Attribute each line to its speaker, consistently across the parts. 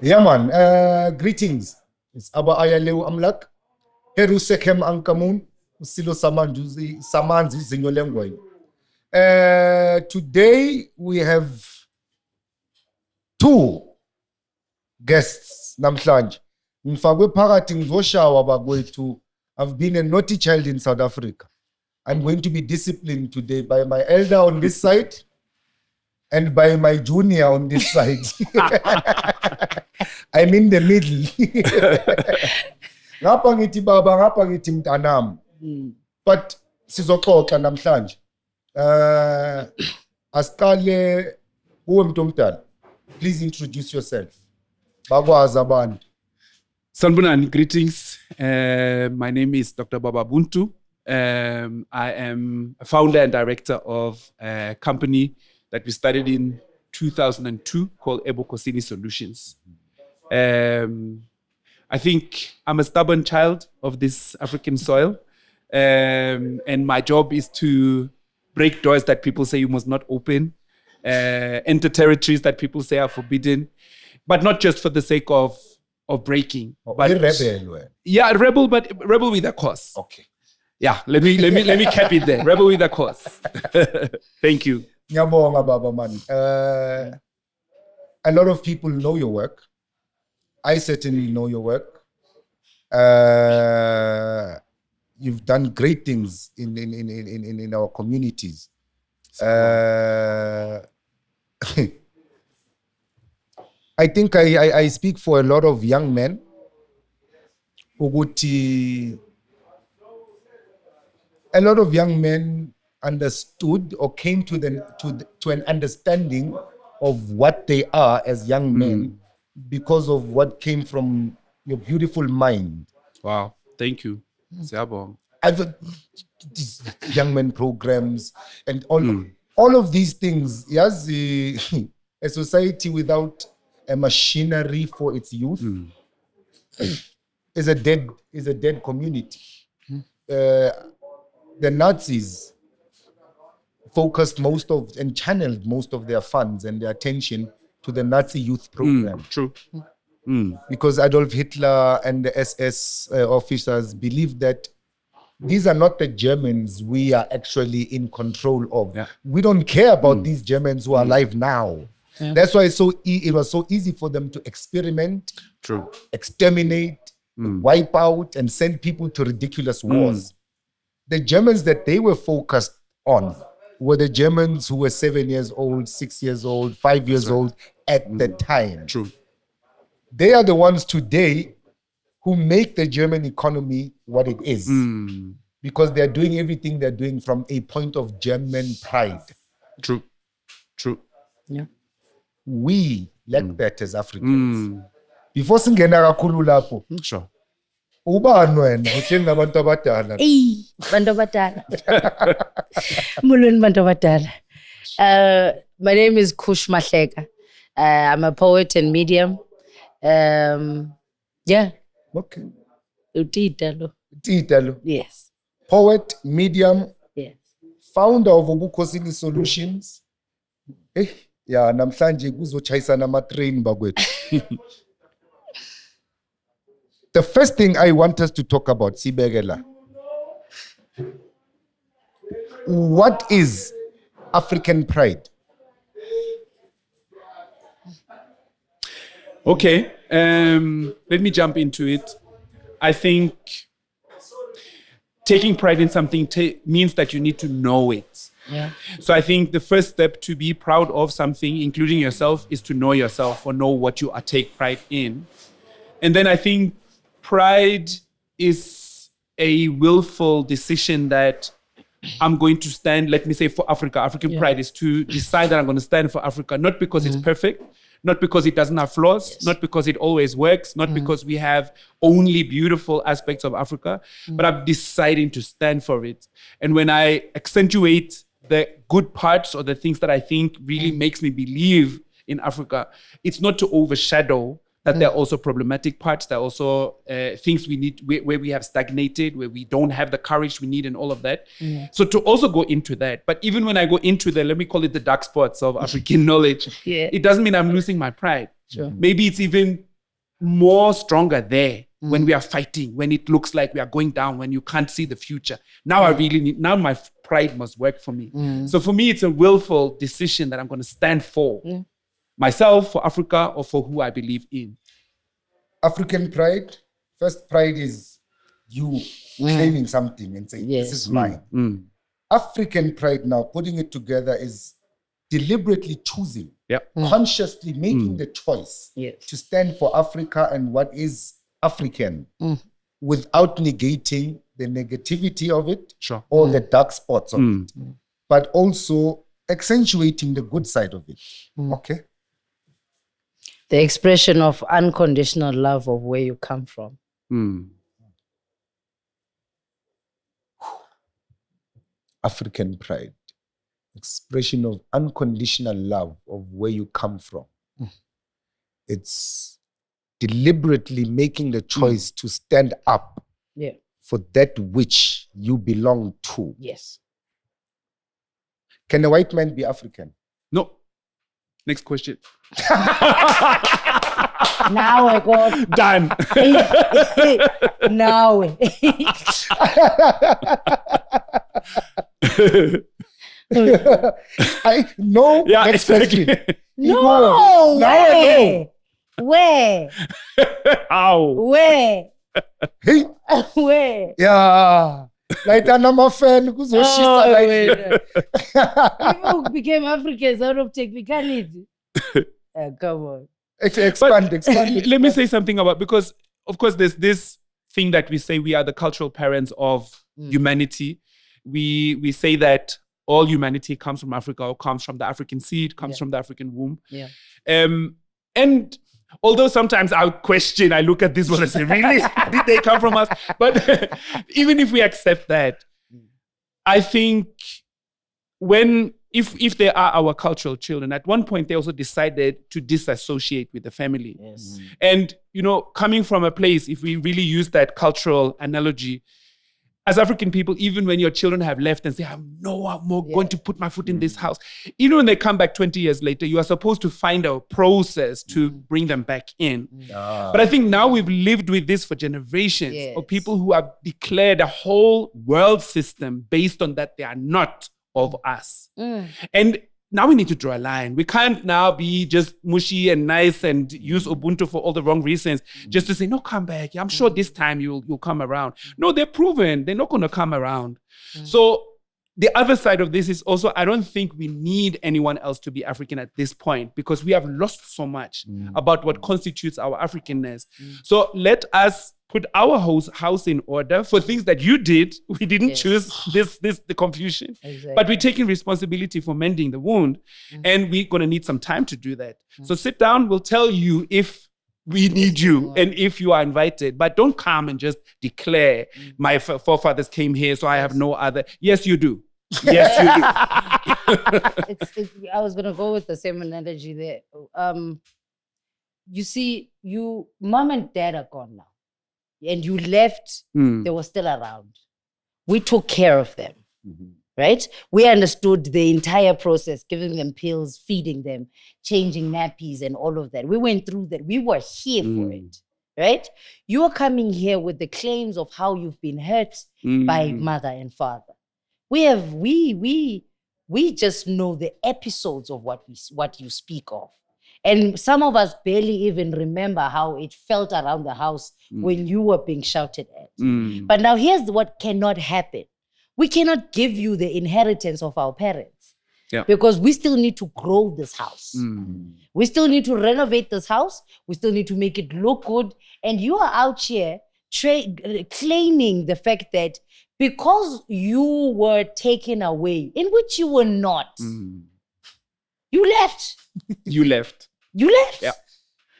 Speaker 1: Yeah, man. Greetings. It's Abba Ayaleu Amlak. Heru Sekem Ankamun. Silo Samanzi Zinolengway. Today we have two guests. Namhlanje. Mfagwe phakathi ngizoshawa bakwethu. I've been a naughty child in South Africa. I'm going to be disciplined today by my elder on this side and by my junior on this side. I'm in the middle. Ngapha ngithi baba, ngapha ngithi mntanami. But sizoxoxa namhlanje. Asiqale kuwe mntu omdala. Please introduce yourself. Bakwazi abantu.
Speaker 2: Sanbonani, greetings. My name is Dr Baba Bantu. I am a founder and director of a company that we started in 2002 called Ebokosini Solutions. I think I'm a stubborn child of this African soil. And my job is to break doors that people say you must not open, enter territories that people say are forbidden, but not just for the sake of breaking. But
Speaker 1: rebel.
Speaker 2: Yeah, rebel, but rebel with a cause.
Speaker 1: Okay.
Speaker 2: Yeah, let me cap it there. Rebel with a cause. Thank you.
Speaker 1: Ngiyabonga baba man. A lot of people know your work. I certainly know your work. You've done great things in our communities. I think I speak for a lot of young men. A lot of young men understood or came to an understanding of what they are as young men because of what came from your beautiful mind.
Speaker 2: Wow, thank you.
Speaker 1: I've these young men programs and all of these things. Yes, a society without a machinery for its youth is a dead community. The Nazis focused and channeled most of their funds and their attention to the Nazi youth program.
Speaker 2: True.
Speaker 1: Because Adolf Hitler and the SS officers believed that these are not the Germans we are actually in control of. Yeah. We don't care about these Germans who are alive now. Yeah. That's why it was so easy for them to experiment, exterminate, wipe out, and send people to ridiculous wars. The Germans that they were focused on were the Germans who were 7 years old, 6 years old, 5 years old at the time.
Speaker 2: True.
Speaker 1: They are the ones today who make the German economy what it is. Because they're doing everything they're doing from a point of German pride.
Speaker 2: True.
Speaker 3: Yeah.
Speaker 1: We lack that as Africans. Before singena kakhulu lapho.
Speaker 2: Sure.
Speaker 1: Ubani wena njengabantu abadala?
Speaker 3: Bantu abadala. Mulweni bantu abadala. My name is Kush Mahleka. I'm a poet and medium. Yeah.
Speaker 1: Okay.
Speaker 3: Titalo. Yes.
Speaker 1: Poet, medium.
Speaker 3: Yes.
Speaker 1: Founder of uBuntu Solutions. Yeah, namhlanje kuzochayisana ama-train bakwethu. The first thing I want us to talk about, Sibegela. What is African pride?
Speaker 2: Okay, let me jump into it. I think taking pride in something means that you need to know it.
Speaker 3: Yeah.
Speaker 2: So I think the first step to be proud of something, including yourself, is to know yourself or know what you take pride in. And then I think pride is a willful decision that I'm going to stand, let me say, for Africa. African pride is to decide that I'm going to stand for Africa, not because it's perfect, not because it doesn't have flaws, not because it always works, not because we have only beautiful aspects of Africa, but I'm deciding to stand for it. And when I accentuate the good parts or the things that I think really makes me believe in Africa, it's not to overshadow that there are also problematic parts. There are also things we need, where we have stagnated, where we don't have the courage we need and all of that. So to also go into that. But even when I go into let me call it the dark spots of African knowledge, it doesn't mean I'm losing my pride.
Speaker 3: Sure.
Speaker 2: Maybe it's even more stronger there when we are fighting, when it looks like we are going down, when you can't see the future. Now I really need, now my pride must work for me. So for me, it's a willful decision that I'm going to stand for myself, for Africa, or for who I believe in.
Speaker 1: African pride, first pride is you claiming something and saying, this is mine. African pride now, putting it together, is deliberately choosing, consciously making the choice to stand for Africa and what is African without negating the negativity of it or the dark spots of it, but also accentuating the good side of it. Okay.
Speaker 3: The expression of unconditional love of where you come from.
Speaker 1: African pride, expression of unconditional love of where you come from. It's deliberately making the choice to stand up for that which you belong to.
Speaker 3: Yes.
Speaker 1: Can a white man be African?
Speaker 2: No. Next question.
Speaker 3: Now I got
Speaker 2: done.
Speaker 3: Now.
Speaker 1: No. Next question.
Speaker 3: No.
Speaker 1: Now I know.
Speaker 3: Where?
Speaker 2: How?
Speaker 3: Where?
Speaker 1: Hey.
Speaker 3: Where?
Speaker 1: Yeah. Like that number fan.
Speaker 3: People became Africans out of technicality. Come on.
Speaker 1: Expand.
Speaker 2: Let me say something about, because of course there's this thing that we say we are the cultural parents of humanity. We say that all humanity comes from Africa, or comes from the African seed, comes from the African womb. And although sometimes I look at this one and say, really? Did they come from us? But even if we accept that, I think if they are our cultural children, at one point they also decided to disassociate with the family.
Speaker 3: Yes.
Speaker 2: And, coming from a place, if we really use that cultural analogy, as African people, even when your children have left and say, I'm no more going to put my foot in this house, even when they come back 20 years later, you are supposed to find a process to bring them back in. But I think now we've lived with this for generations of people who have declared a whole world system based on that they are not of us. And now we need to draw a line. We can't now be just mushy and nice and use uBuntu for all the wrong reasons, just to say, no, come back. I'm sure this time you'll come around. No, they're proven. They're not going to come around. So the other side of this is also, I don't think we need anyone else to be African at this point, because we have lost so much about what constitutes our Africanness. So let us put our house in order for things that you did. We didn't choose the confusion, but we're taking responsibility for mending the wound, and we're going to need some time to do that. So sit down, we'll tell you if we need you and if you are invited, but don't come and just declare my forefathers came here, so I have no other. Yes, you do. Yes, you do.
Speaker 3: I was going to go with the same analogy there. You see, mom and dad are gone now. And you left, they were still around. We took care of them, right? We understood the entire process, giving them pills, feeding them, changing nappies and all of that. We went through that. We were here for it, right? You are coming here with the claims of how you've been hurt by mother and father. We just know the episodes of what you speak of. And some of us barely even remember how it felt around the house when you were being shouted at. But now here's what cannot happen. We cannot give you the inheritance of our parents because we still need to grow this house. We still need to renovate this house. We still need to make it look good. And you are out here claiming the fact that because you were taken away, in which you were not, you left.
Speaker 2: You left.
Speaker 3: You left.
Speaker 2: Yeah.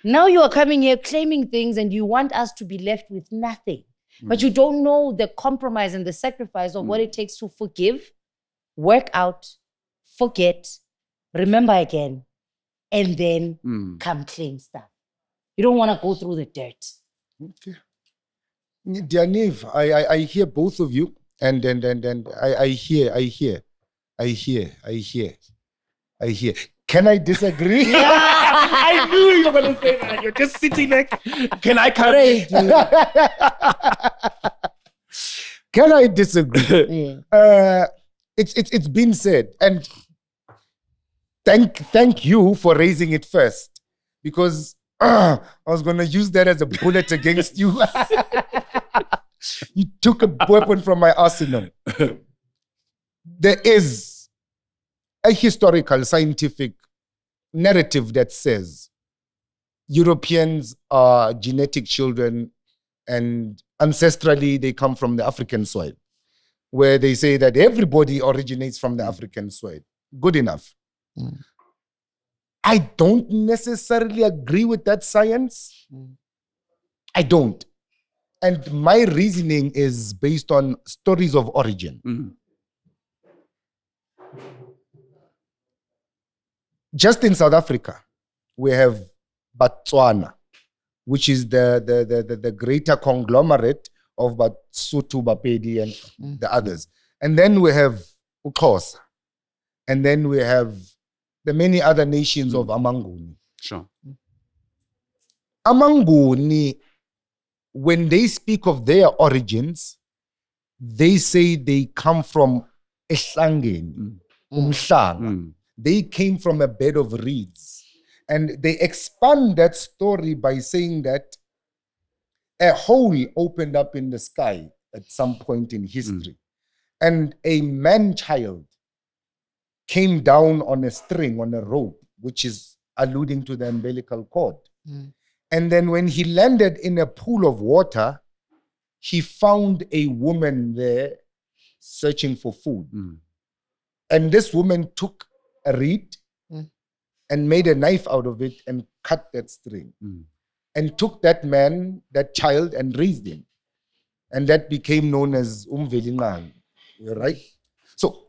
Speaker 3: Now you are coming here claiming things and you want us to be left with nothing. But you don't know the compromise and the sacrifice of what it takes to forgive, work out, forget, remember again, and then come claim stuff. You don't want to go through the dirt.
Speaker 1: Okay. Dear Neve, I hear both of you, and I hear. Can I disagree?
Speaker 2: I knew you were going to say that. You're just sitting there. Can I come?
Speaker 1: Can I disagree? It's been said, and thank you for raising it first, because I was going to use that as a bullet against you. You took a weapon from my arsenal. There is a historical, scientific narrative that says Europeans are genetic children and ancestrally they come from the African soil, where they say that everybody originates from the African soil. Good enough. I don't necessarily agree with that science. I don't. And my reasoning is based on stories of origin. Just in South Africa, we have Botswana, which is the greater conglomerate of Basotho, Bapedi, and the others. And then we have uXhosa. And then we have the many other nations of Amanguni.
Speaker 2: Sure.
Speaker 1: Amanguni, when they speak of their origins, they say they come from Ehlangeni, Umhlanga. They came from a bed of reeds. And they expand that story by saying that a hole opened up in the sky at some point in history. And a man-child came down on a string, on a rope, which is alluding to the umbilical cord. And then when he landed in a pool of water, he found a woman there searching for food. And this woman took a reed and made a knife out of it and cut that string. And took that man, that child, and raised him. And that became known as Umvelingang. Right? So,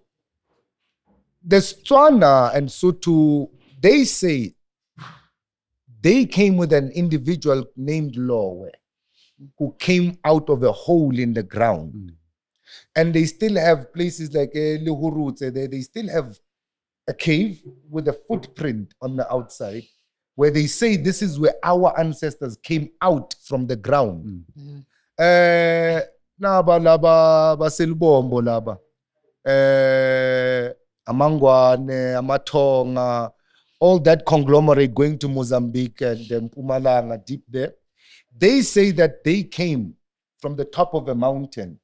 Speaker 1: the Tswana and Sotho, they say they came with an individual named Lowe who came out of a hole in the ground. And they still have places like Lihurutse, they still have a cave with a footprint on the outside where they say this is where our ancestors came out from the ground. Naba laba baselubombo laba. Amangwane, Amatonga, all that conglomerate going to Mozambique and Mpumalanga deep there. They say that they came from the top of a mountain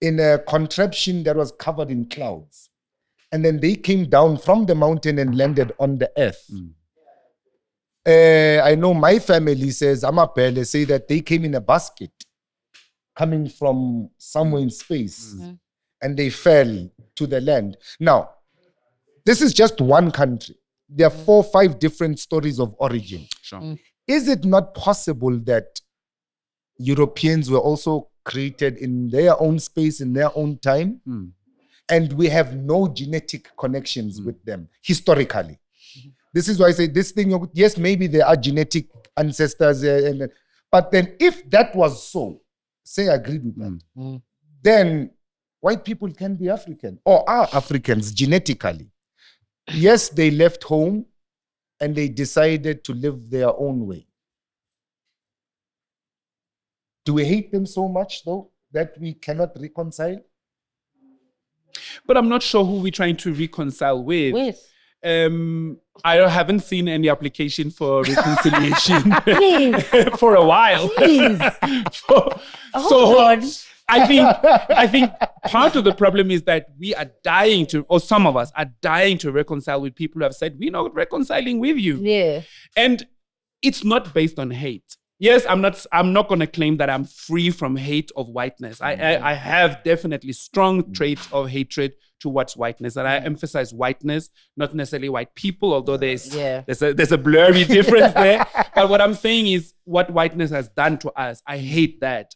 Speaker 1: in a contraption that was covered in clouds. And then they came down from the mountain and landed on the earth. I know my family says, Amapele, say that they came in a basket coming from somewhere in space and they fell to the land. Now, this is just one country. There are 4 or 5 different stories of origin.
Speaker 2: Sure.
Speaker 1: Is it not possible that Europeans were also created in their own space, in their own time? And we have no genetic connections with them historically. This is why I say this thing, yes, maybe there are genetic ancestors, but then if that was so, say I agreed with that, then white people can be African or are Africans genetically. Yes, they left home and they decided to live their own way. Do we hate them so much, though, that we cannot reconcile?
Speaker 2: But I'm not sure who we're trying to reconcile with. I haven't seen any application for reconciliation for a while. I think part of the problem is that we are dying to, or some of us are dying to reconcile with people who have said, we're not reconciling with you.
Speaker 3: Yeah.
Speaker 2: And it's not based on hate. Yes, I'm not going to claim that I'm free from hate of whiteness. I have definitely strong traits of hatred towards whiteness, and I emphasize whiteness, not necessarily white people, although there's a blurry difference there. But what I'm saying is what whiteness has done to us. I hate that.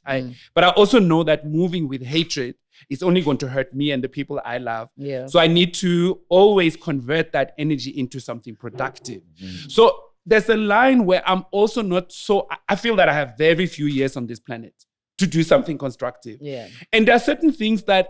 Speaker 2: But I also know that moving with hatred is only going to hurt me and the people I love.
Speaker 3: Yeah.
Speaker 2: So I need to always convert that energy into something productive. So there's a line where I'm also not so, I feel that I have very few years on this planet to do something constructive.
Speaker 3: Yeah.
Speaker 2: And there are certain things that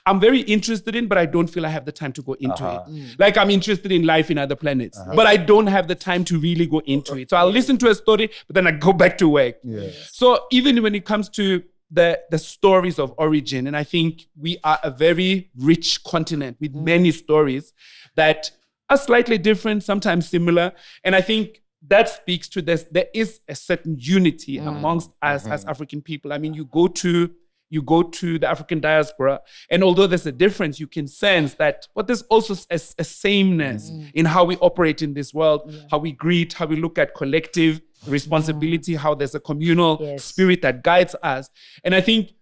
Speaker 2: I'm very interested in, but I don't feel I have the time to go into it. Like I'm interested in life in other planets, but I don't have the time to really go into it. So I'll listen to a story, but then I go back to work.
Speaker 1: Yes.
Speaker 2: So even when it comes to the stories of origin, and I think we are a very rich continent with many stories that are slightly different, sometimes similar. And I think that speaks to this. There is a certain unity amongst us as African people. I mean, you go to the African diaspora, and although there's a difference, you can sense that, but there's also a sameness in how we operate in this world, how we greet, how we look at collective responsibility, how there's a communal spirit that guides us. And I think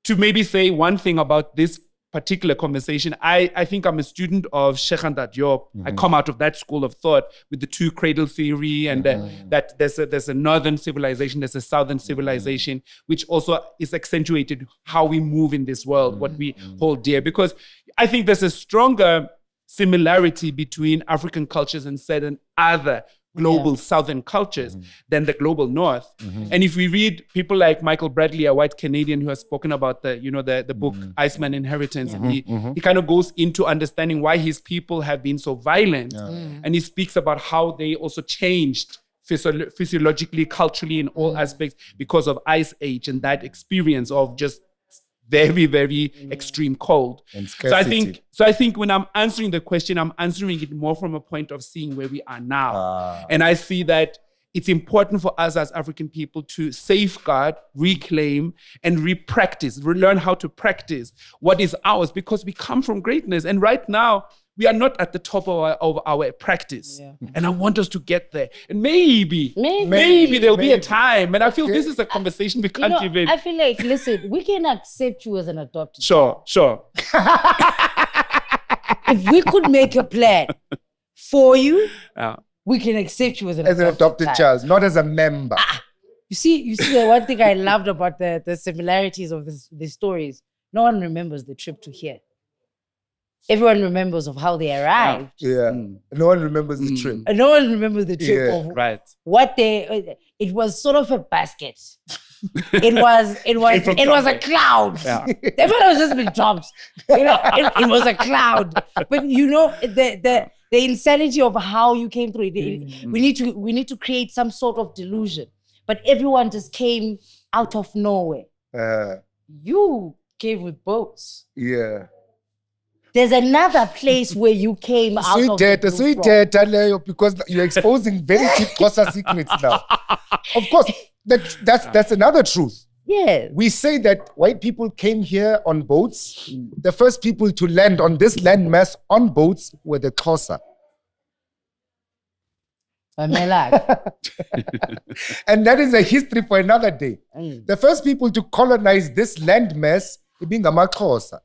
Speaker 2: to maybe say one thing about this particular conversation, I think I'm a student of Sheikh Anta Diop. I come out of that school of thought with the two cradle theory, and that there's a northern civilization, there's a southern civilization, which also is accentuated how we move in this world, what we hold dear. Because I think there's a stronger similarity between African cultures and certain other global southern cultures than the global north. And if we read people like Michael Bradley, a white Canadian who has spoken about the book Iceman Inheritance, and he kind of goes into understanding why his people have been so violent. And he speaks about how they also changed physiologically, culturally, in all aspects because of Ice Age and that experience of just very, very extreme cold.
Speaker 1: And
Speaker 2: so I think when I'm answering the question, I'm answering it more from a point of seeing where we are now. And I see that it's important for us as African people to safeguard, reclaim, and learn how to practice what is ours, because we come from greatness. And right now, we are not at the top of our practice. And I want us to get there. And maybe there'll be a time. And I feel this is a conversation we can't even...
Speaker 3: I feel like, listen, we can accept you as an adopted
Speaker 2: Sure.
Speaker 3: If we could make a plan for you, we can accept you as an adopted child,
Speaker 1: not as a member.
Speaker 3: You see, the one thing I loved about the similarities of the stories, no one remembers the trip to here. Everyone remembers of how they arrived.
Speaker 1: No one remembers the trip.
Speaker 3: And no one remembers the trip of what it was sort of a basket. It was a cloud. They thought it was just been dropped. It was a cloud. But the insanity of how you came through it. We need to create some sort of delusion. But everyone just came out of nowhere. You came with boats. There's another place where you came out of the
Speaker 1: because you're exposing very deep Xhosa secrets now. Of course, that's another truth. We say that white people came here on boats. The first people to land on this landmass on boats were the Xhosa. And that is a history for another day. The first people to colonize this landmass being Xhosa.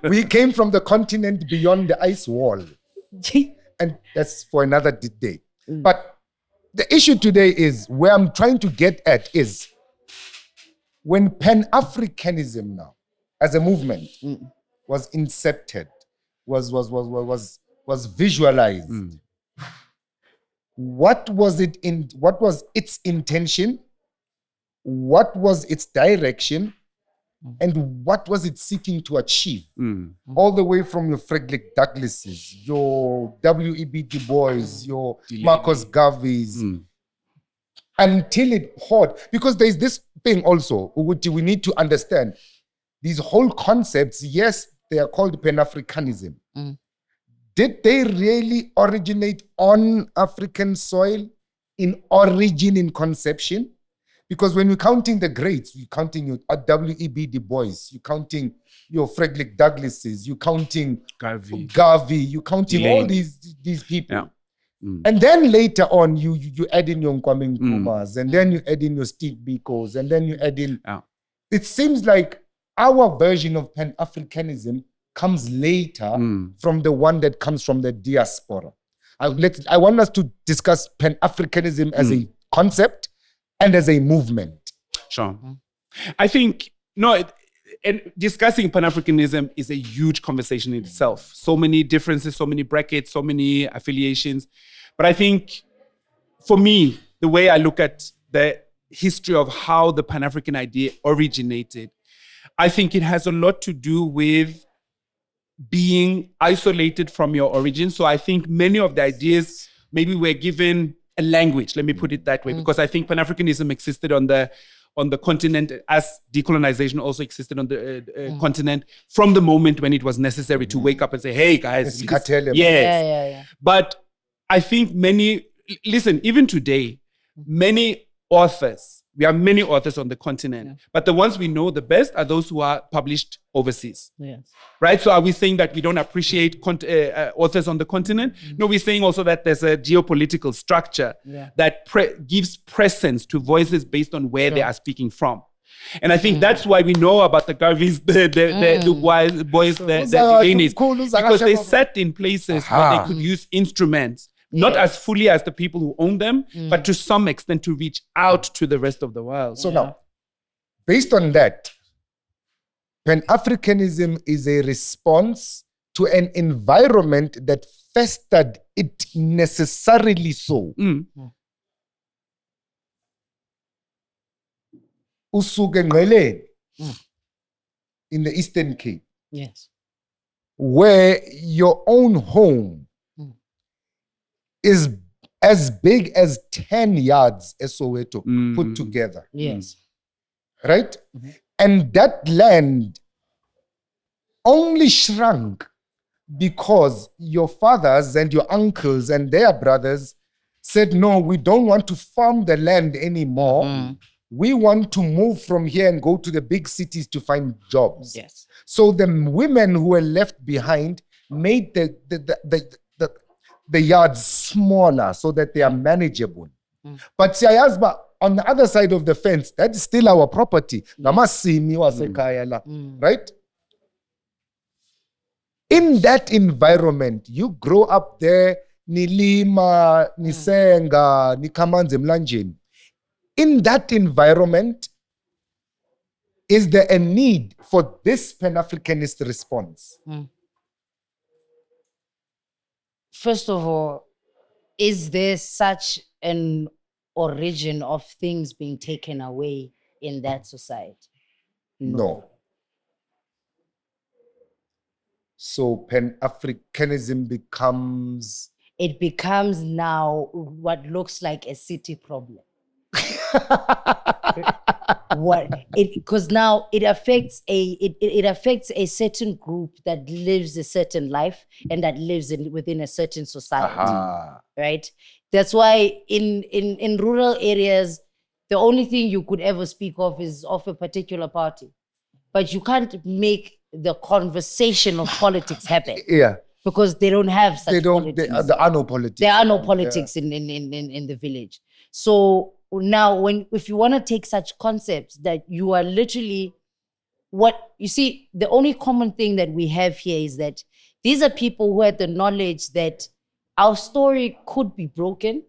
Speaker 1: We came from the continent beyond the ice wall. And that's for another day. But the issue today is, where I'm trying to get at is, when Pan-Africanism now, as a movement, was incepted, was visualized, what was its intention? What was its direction, and what was it seeking to achieve? All the way from your Frederick Douglasses, your W.E.B. Du Bois, your Marcus Garveys, until it poured. Because there's this thing also, we need to understand. These whole concepts, yes, they are called Pan-Africanism. Did they really originate on African soil in origin, in conception? Because when we're counting the greats, we're counting your W.E.B. Du Bois, you're counting your Frederick Douglasses, you're counting Garvey, you're counting all these people. And then later on, you add in your Kwame Nkrumahs, and then you add in your Steve Bikos, and then you add in... It seems like our version of Pan-Africanism comes later from the one that comes from the diaspora. I want us to discuss Pan-Africanism as a concept and as a movement.
Speaker 2: Sure. I think, and discussing Pan-Africanism is a huge conversation in itself. So many differences, so many brackets, so many affiliations. But I think, for me, the way I look at the history of how the Pan-African idea originated, I think it has a lot to do with being isolated from your origin. So I think many of the ideas maybe were given a language, let me put it that way, because I think Pan-Africanism existed on the continent as decolonization also existed on the continent from the moment when it was necessary to wake up and say, hey guys, yes.
Speaker 3: Yeah.
Speaker 2: But I think even today, many authors, we have many authors on the continent, but the ones we know the best are those who are published overseas.
Speaker 3: Yes.
Speaker 2: Right? So are we saying that we don't appreciate authors on the continent? No, we're saying also that there's a geopolitical structure that gives presence to voices based on where they are speaking from. And I think that's why we know about the Garveys, the boys, the Guineas, because they sat in places where they could use instruments, not as fully as the people who own them, but to some extent to reach out to the rest of the world.
Speaker 1: So now, based on that, Pan-Africanism is a response to an environment that festered it necessarily so. Usuke Ngqeleni, in the Eastern Cape, where your own home is as big as 10 yards as Soweto put together.
Speaker 3: Yes.
Speaker 1: Right? And that land only shrunk because your fathers and your uncles and their brothers said, no, we don't want to farm the land anymore. We want to move from here and go to the big cities to find jobs.
Speaker 3: Yes.
Speaker 1: So the women who were left behind made the yards smaller so that they are manageable. But Siyazba, on the other side of the fence, that is still our property. Right? In that environment, you grow up there, nilima, nisenga, nikamanze mlanjeni. In that environment, is there a need for this Pan-Africanist response?
Speaker 3: First of all, is there such an origin of things being taken away in that society?
Speaker 1: No. So Pan-Africanism becomes...
Speaker 3: It becomes now what looks like a city problem. Because now it affects a certain group that lives a certain life and that lives within a certain society, right? That's why in rural areas, the only thing you could ever speak of is of a particular party, but you can't make the conversation of politics happen. Because they don't have such politics.
Speaker 1: There are no politics.
Speaker 3: There are no politics in the village. So now, if you want to take such concepts that you are literally, you see, the only common thing that we have here is that these are people who had the knowledge that our story could be broken,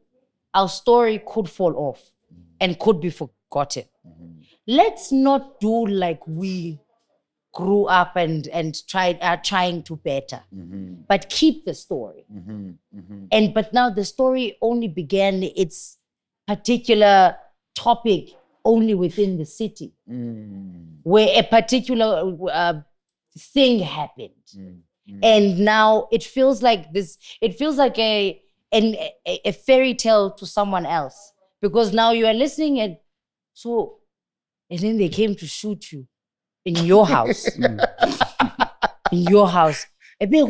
Speaker 3: our story could fall off, and could be forgotten. Let's not do like we grew up and are trying to better, but keep the story. But now the story only began its particular topic only within the city, where a particular thing happened. And now it feels like this, it feels like a fairy tale to someone else, because now you are listening and then they came to shoot you in your house. In your house. And he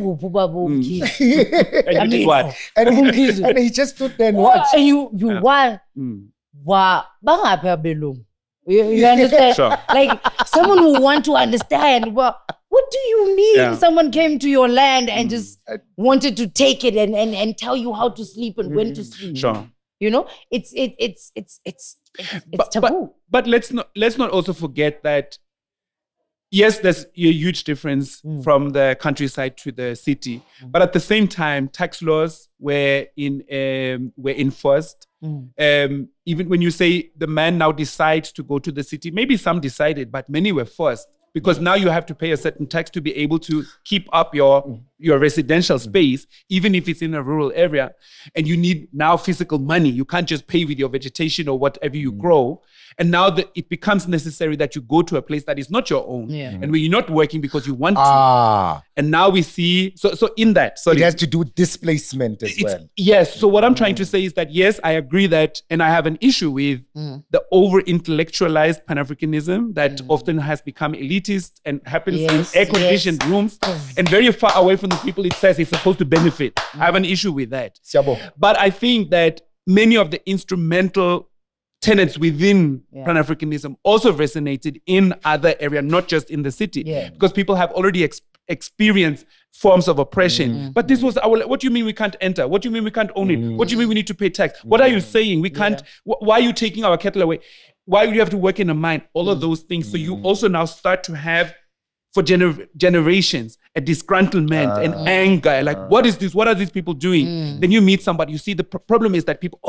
Speaker 1: just stood there and watched.
Speaker 3: And you understand?
Speaker 2: Sure.
Speaker 3: Like someone who want to understand, what do you mean? Someone came to your land and just wanted to take it and tell you how to sleep and when to sleep.
Speaker 2: Sure.
Speaker 3: You know, it's taboo.
Speaker 2: But let's not also forget that, yes, there's a huge difference from the countryside to the city. But at the same time, tax laws were enforced. Even when you say the man now decides to go to the city, maybe some decided, but many were forced, because now you have to pay a certain tax to be able to keep up your your residential space, even if it's in a rural area, and you need now physical money. You can't just pay with your vegetation or whatever you grow. And now it becomes necessary that you go to a place that is not your own.
Speaker 3: Yeah.
Speaker 2: And when you're not working because you want to. And now we see, so in that.
Speaker 1: It has to do with displacement as well.
Speaker 2: Yes. So what I'm trying to say is that, yes, I agree that, and I have an issue with the over-intellectualized Pan-Africanism that often has become elitist and happens in air-conditioned rooms and very far away from the people it says it's supposed to benefit. I have an issue with that. But I think that many of the instrumental tenets within Pan-Africanism also resonated in other areas, not just in the city, because people have already experienced forms of oppression. But this was what do you mean we can't enter? What do you mean we can't own it? What do you mean we need to pay tax? What are you saying? We can't, why are you taking our cattle away? Why do you have to work in a mine? All of those things. So you also now start to have, for generations, a disgruntlement and anger. Like, what is this? What are these people doing? Then you meet somebody, you see the problem is that people,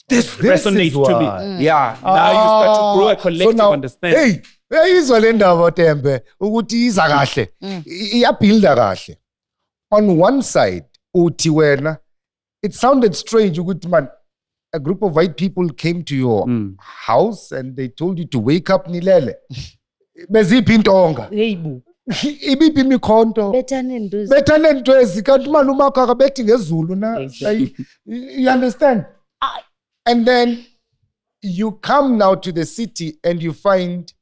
Speaker 2: this resonates to me. Yeah. Now you start to grow a collective understanding.
Speaker 1: Uyayizwa le ndaba Tembe ukuthi iza kahle iyabuilda kahle. On one side uthi wena, it sounded strange ukuthi man, a group of white people came to your house and they told you to wake up nilele. Beziphi intonga ibiphi imikhonto bethane ntwezi kanti malume akho akabethi ngezulu na. You understand? And then you come now to the city and you find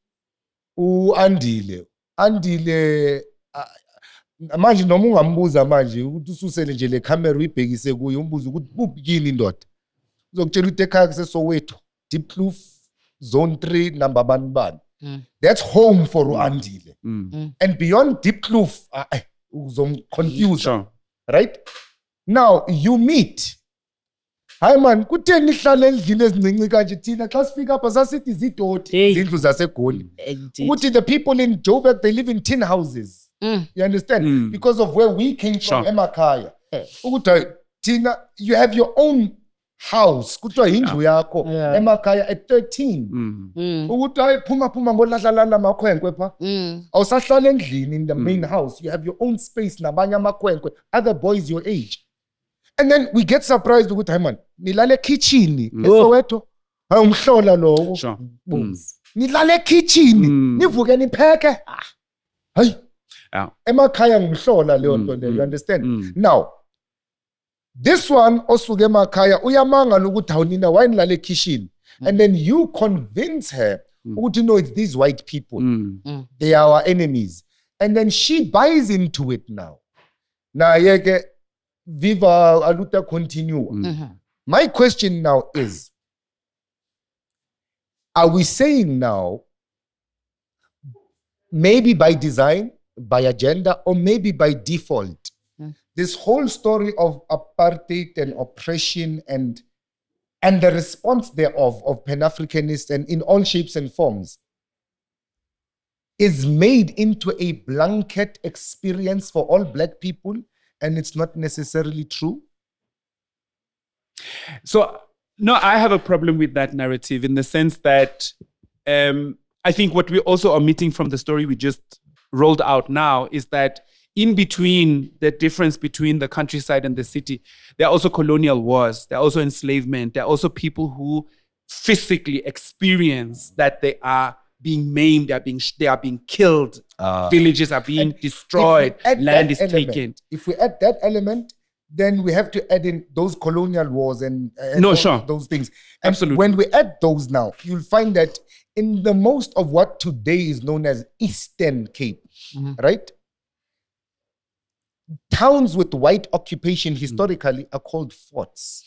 Speaker 1: Andile manje noma ungambuza manje ukuthi ususele nje le camera uyibhekise kuye umbuzo ukuthi bubukini indoda uzokutshela ukuthi ekhaya kuseSoweto Deep Kloof Zone 3 number bani. That's home for Andile. And beyond Deep Kloof uzomconfuse, right? Now you meet. Hayi man, kutheni nihlala endlini ezincinci kanje thina xa sifika apha sasithi zidoti izindlu zaseGoli. Ukuthi the people in Joburg, they live in tin houses. You understand? Because of where we came from, emakhaya. Ukuthi thina, you have your own house, kuthiwa indlu yakho emakhaya at 13. Ukuthi hayi phuma ngolahlalala amakhwenkwe pha. Awusahlala endlini in the main house. You have your own space nabanye amakhwenkwe, other boys your age. And then we get surprised ukuthi hayi man, nilale kitchen eSoweto. Hayi umhlola lowo. Nilale kitchen, nivuke nipheke. Hayi. Emakhaya ngumhlola leyo nto leyo, you understand? Now, this one osuke emakhaya uyamangala ukuthi awunina why nilale kitchen. And then you convince her ukuthi no, it's these white people. They are our enemies. And then she buys into it now. Na yeke viva aluta continua. My question now is, are we saying now, maybe by design, by agenda, or maybe by default, this whole story of apartheid and oppression and the response thereof of Pan-Africanists and in all shapes and forms is made into a blanket experience for all black people, and it's not necessarily true?
Speaker 2: So, no, I have a problem with that narrative in the sense that I think what we're also omitting from the story we just rolled out now is that in between the difference between the countryside and the city, there are also colonial wars, there are also enslavement, there are also people who physically experience that they are being maimed, they are being killed, villages are being destroyed, land is taken.
Speaker 1: If we add that element, then we have to add in those colonial wars and those things. And absolutely. When we add those now, you'll find that in the most of what today is known as Eastern Cape, right? Towns with white occupation historically are called forts.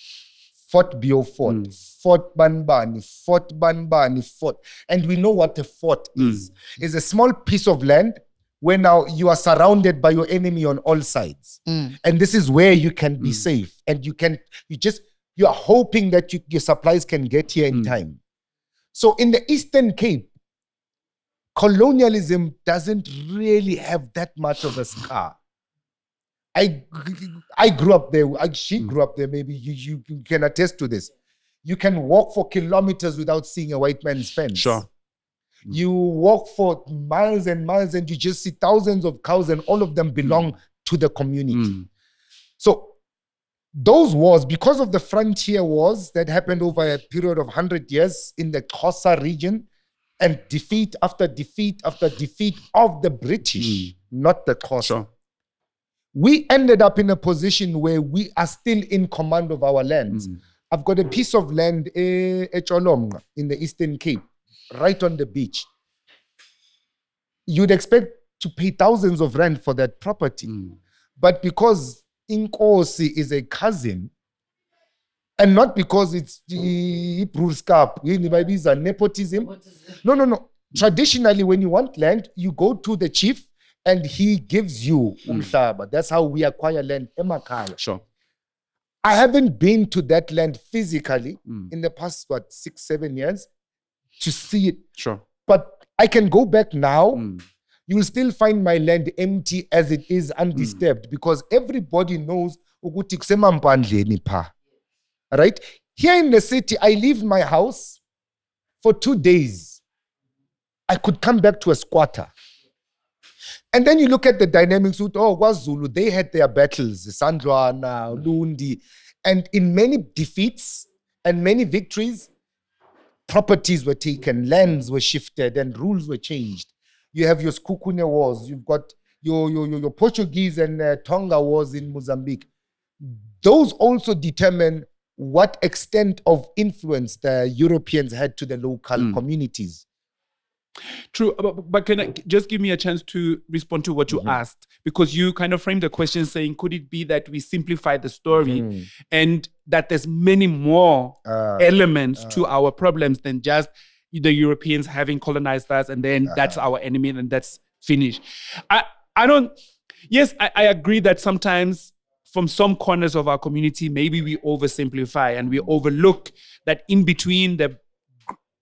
Speaker 1: Fort Beaufort, Fort Banbani, Fort Banbani, Fort. And we know what a fort is. It's a small piece of land where now you are surrounded by your enemy on all sides. And this is where you can be safe. And you are hoping that your supplies can get here in time. So in the Eastern Cape, colonialism doesn't really have that much of a scar. I grew up there. She grew up there. Maybe you can attest to this. You can walk for kilometers without seeing a white man's fence.
Speaker 2: Sure.
Speaker 1: You walk for miles and miles and you just see thousands of cows and all of them belong to the community. So those wars, because of the frontier wars that happened over a period of 100 years in the Xhosa region, and defeat after defeat after defeat of the British, not the Xhosa.
Speaker 2: Sure.
Speaker 1: We ended up in a position where we are still in command of our lands. I've got a piece of land in the Eastern Cape, right on the beach. You'd expect to pay thousands of rand for that property. But because Inkosi is a cousin, and not because it's nepotism. No. Traditionally, when you want land, you go to the chief and he gives you umhlaba. That's how we acquire land.
Speaker 2: Sure.
Speaker 1: I haven't been to that land physically in the past, 6-7 years to see it.
Speaker 2: Sure.
Speaker 1: But I can go back now. You will still find my land empty as it is, undisturbed, because everybody knows ukuthi kusemampandleni pha. Right? Here in the city, I leave my house for 2 days. I could come back to a squatter. And then you look at the dynamics with, KwaZulu, they had their battles, Sandwana, Lundi, and in many defeats and many victories, properties were taken, lands were shifted, and rules were changed. You have your Skukune wars, you've got your Portuguese and Tonga wars in Mozambique. Those also determine what extent of influence the Europeans had to the local communities.
Speaker 2: True, but can I just give me a chance to respond to what you asked? Because you kind of framed the question saying, could it be that we simplify the story and that there's many more elements to our problems than just the Europeans having colonized us and then that's our enemy and that's finished. I agree that sometimes from some corners of our community, maybe we oversimplify and we overlook that in between the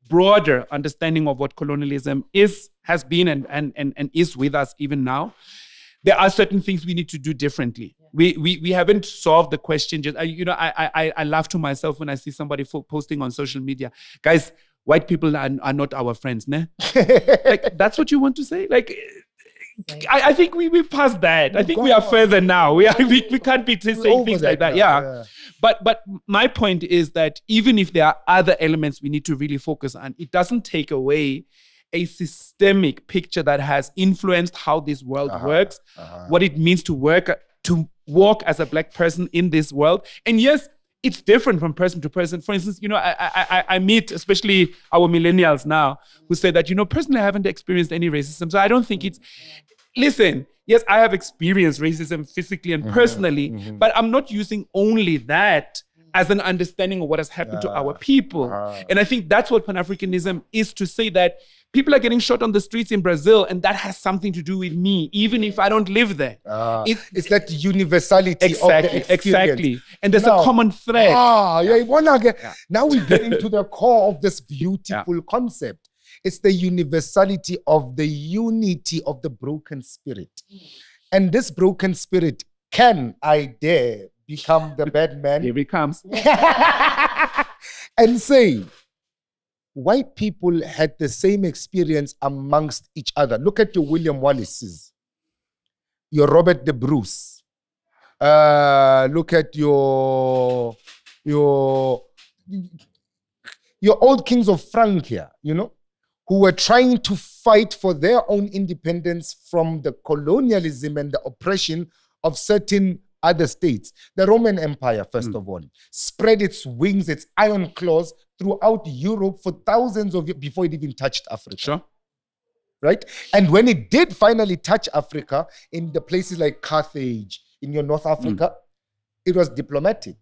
Speaker 2: broader understanding of what colonialism is, has been, and is with us even now, there are certain things we need to do differently. We haven't solved the question. Just I laugh to myself when I see somebody posting on social media, guys, white people are not our friends, ne? Like, that's what you want to say? Like, I think we passed that. I think we are further now. We can't be saying things like that. Yeah. But my point is that even if there are other elements we need to really focus on, it doesn't take away a systemic picture that has influenced how this world works, what it means to walk as a Black person in this world. And yes, it's different from person to person. For instance, I meet especially our millennials now who say that, personally, I haven't experienced any racism. So I don't think listen, yes, I have experienced racism physically and personally, but I'm not using only that as an understanding of what has happened to our people. And I think that's what Pan-Africanism is, to say that people are getting shot on the streets in Brazil, and that has something to do with me, even if I don't live there.
Speaker 1: It's that universality of the experience.
Speaker 2: Exactly. And there's a common thread.
Speaker 1: Now we get into the core of this beautiful concept. It's the universality of the unity of the broken spirit. And this broken spirit, can I dare become the bad man?
Speaker 2: Here it comes.
Speaker 1: And say, white people had the same experience amongst each other. Look at your William Wallace's, your Robert the Bruce. Look at your old kings of Francia, who were trying to fight for their own independence from the colonialism and the oppression of certain other states. The Roman Empire, first of all, spread its wings, its iron claws throughout Europe for thousands of years before it even touched Africa.
Speaker 2: Sure.
Speaker 1: Right? And when it did finally touch Africa, in the places like Carthage, in your North Africa, it was diplomatic,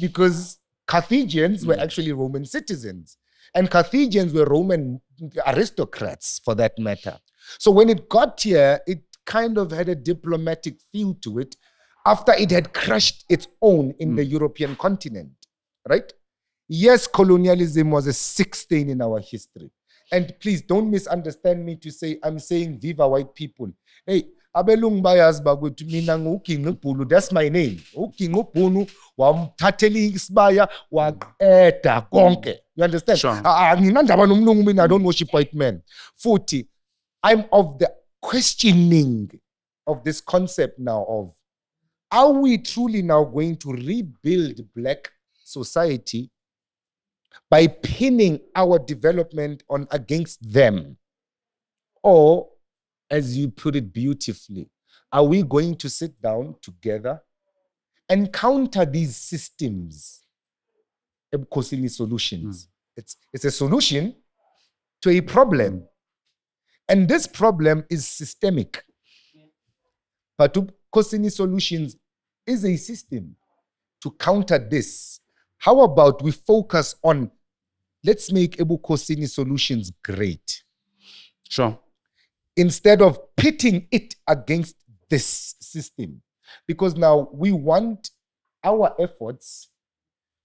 Speaker 1: because Carthaginians were actually Roman citizens. And Carthaginians were Roman aristocrats, for that matter. So when it got here, it kind of had a diplomatic feel to it after it had crushed its own in the European continent, right? Yes, colonialism was a sick stain in our history. And please don't misunderstand me to say I'm saying viva white people. Hey, abelungu bayazi bakwethu mina nguGinqa uBhunu, that's my name. uGinqa uBhunu wamthathela isibaya waqeda konke. You understand?
Speaker 2: Sure.
Speaker 1: Nginandaba nomlungu mina, I don't worship white men. Futhi, I'm of the questioning of this concept now of are we truly now going to rebuild Black society by pinning our development on against them? Or, as you put it beautifully, are we going to sit down together and counter these systems? Ebukhosini solutions. It's a solution to a problem. And this problem is systemic. But uBuntu solutions is a system to counter this. How about we focus on, let's make uBuntu solutions great.
Speaker 2: Sure.
Speaker 1: Instead of pitting it against this system. Because now we want our efforts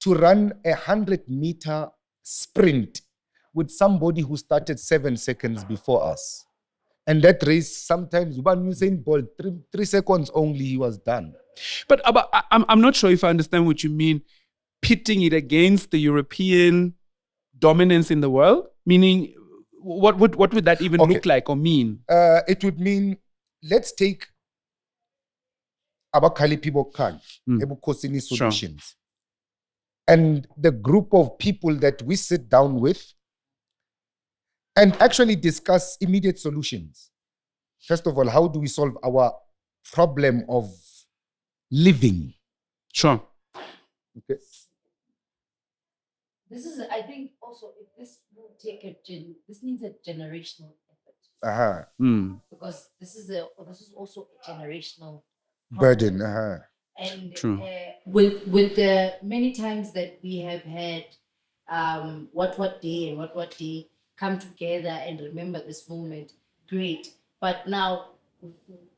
Speaker 1: to run 100-meter sprint with somebody who started 7 seconds before us. And that race, sometimes, one Usain Bolt, 3 seconds only, he was done.
Speaker 2: But I'm not sure if I understand what you mean, pitting it against the European dominance in the world? Meaning, what would that even look like or mean?
Speaker 1: It would mean, let's take Abakali Pibokan, ebukhosini solutions. Sure. And the group of people that we sit down with and actually discuss immediate solutions. First of all, how do we solve our problem of living?
Speaker 2: Sure.
Speaker 1: Okay.
Speaker 3: This is, I think, also, if this will take this needs a generational effort. Because this is also a generational
Speaker 1: burden.
Speaker 3: And
Speaker 2: true.
Speaker 3: With the many times that we have had what day and what day come together and remember this moment, great. But now,